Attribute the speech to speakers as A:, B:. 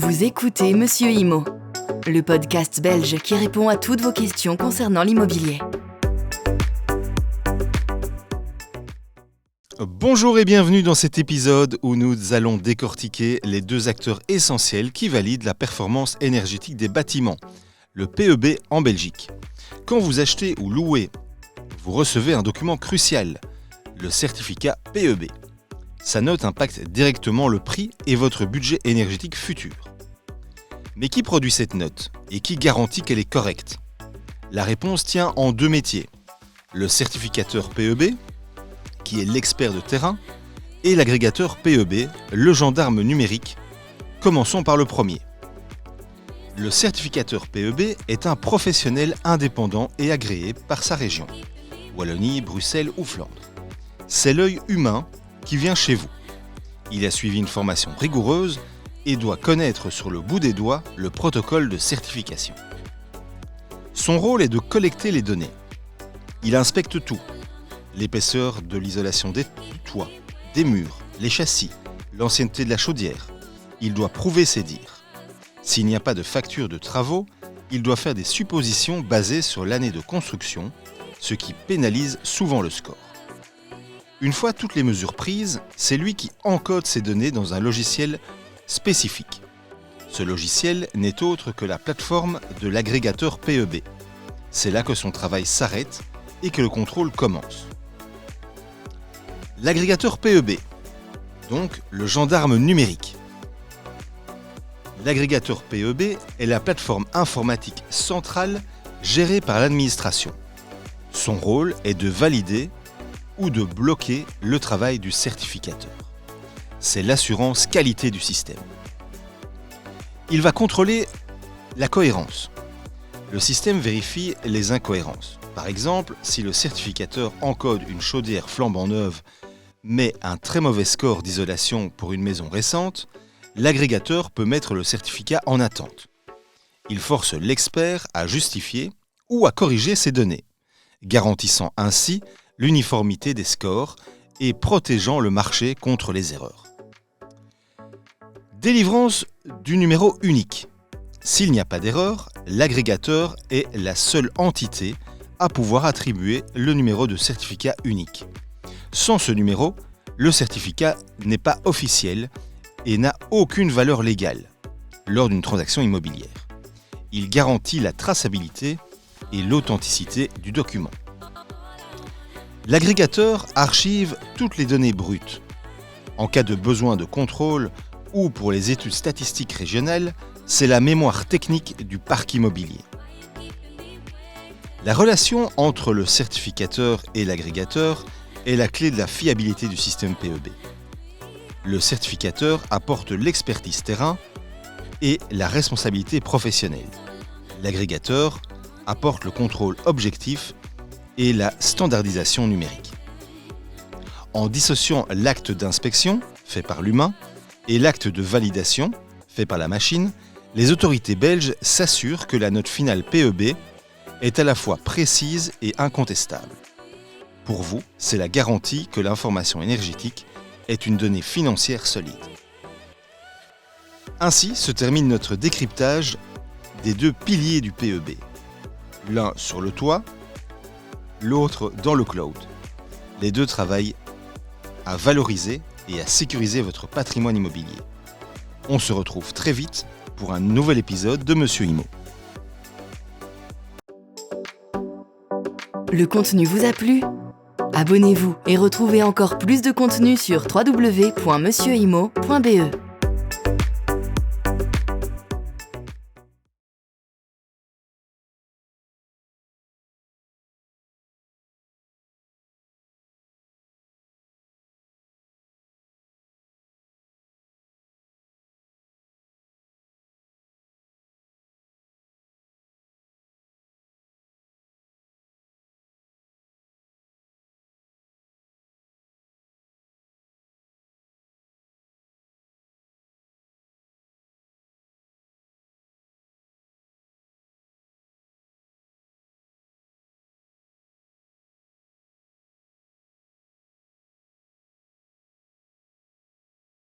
A: Vous écoutez Monsieur Imo, le podcast belge qui répond à toutes vos questions concernant l'immobilier.
B: Bonjour et bienvenue dans cet épisode où nous allons décortiquer les deux acteurs essentiels qui valident la performance énergétique des bâtiments, le PEB en Belgique. Quand vous achetez ou louez, vous recevez un document crucial, le certificat PEB. Sa note impacte directement le prix et votre budget énergétique futur. Mais qui produit cette note et qui garantit qu'elle est correcte ? La réponse tient en deux métiers. Le certificateur PEB, qui est l'expert de terrain, et l'agrégateur PEB, le gendarme numérique. Commençons par le premier. Le certificateur PEB est un professionnel indépendant et agréé par sa région, Wallonie, Bruxelles ou Flandre. C'est l'œil humain qui vient chez vous. Il a suivi une formation rigoureuse et doit connaître sur le bout des doigts le protocole de certification. Son rôle est de collecter les données. Il inspecte tout. L'épaisseur de l'isolation du toit, des murs, les châssis, l'ancienneté de la chaudière. Il doit prouver ses dires. S'il n'y a pas de facture de travaux, il doit faire des suppositions basées sur l'année de construction, ce qui pénalise souvent le score. Une fois toutes les mesures prises, c'est lui qui encode ces données dans un logiciel spécifique. Ce logiciel n'est autre que la plateforme de l'agrégateur PEB. C'est là que son travail s'arrête et que le contrôle commence. L'agrégateur PEB, donc le gendarme numérique. L'agrégateur PEB est la plateforme informatique centrale gérée par l'administration. Son rôle est de valider ou de bloquer le travail du certificateur. C'est l'assurance qualité du système. Il va contrôler la cohérence. Le système vérifie les incohérences. Par exemple, si le certificateur encode une chaudière flambant neuve mais un très mauvais score d'isolation pour une maison récente, l'agrégateur peut mettre le certificat en attente. Il force l'expert à justifier ou à corriger ces données, garantissant ainsi l'uniformité des scores et protégeant le marché contre les erreurs. Délivrance du numéro unique. S'il n'y a pas d'erreur, l'agrégateur est la seule entité à pouvoir attribuer le numéro de certificat unique. Sans ce numéro, le certificat n'est pas officiel et n'a aucune valeur légale lors d'une transaction immobilière. Il garantit la traçabilité et l'authenticité du document. L'agrégateur archive toutes les données brutes. En cas de besoin de contrôle ou pour les études statistiques régionales, c'est la mémoire technique du parc immobilier. La relation entre le certificateur et l'agrégateur est la clé de la fiabilité du système PEB. Le certificateur apporte l'expertise terrain et la responsabilité professionnelle. L'agrégateur apporte le contrôle objectif et la standardisation numérique. En dissociant l'acte d'inspection, fait par l'humain, et l'acte de validation, fait par la machine, les autorités belges s'assurent que la note finale PEB est à la fois précise et incontestable. Pour vous, c'est la garantie que l'information énergétique est une donnée financière solide. Ainsi se termine notre décryptage des deux piliers du PEB. L'un sur le toit, l'autre dans le cloud. Les deux travaillent à valoriser et à sécuriser votre patrimoine immobilier. On se retrouve très vite pour un nouvel épisode de Monsieur Imo.
A: Le contenu vous a plu ? Abonnez-vous et retrouvez encore plus de contenu sur www.monsieurimo.be.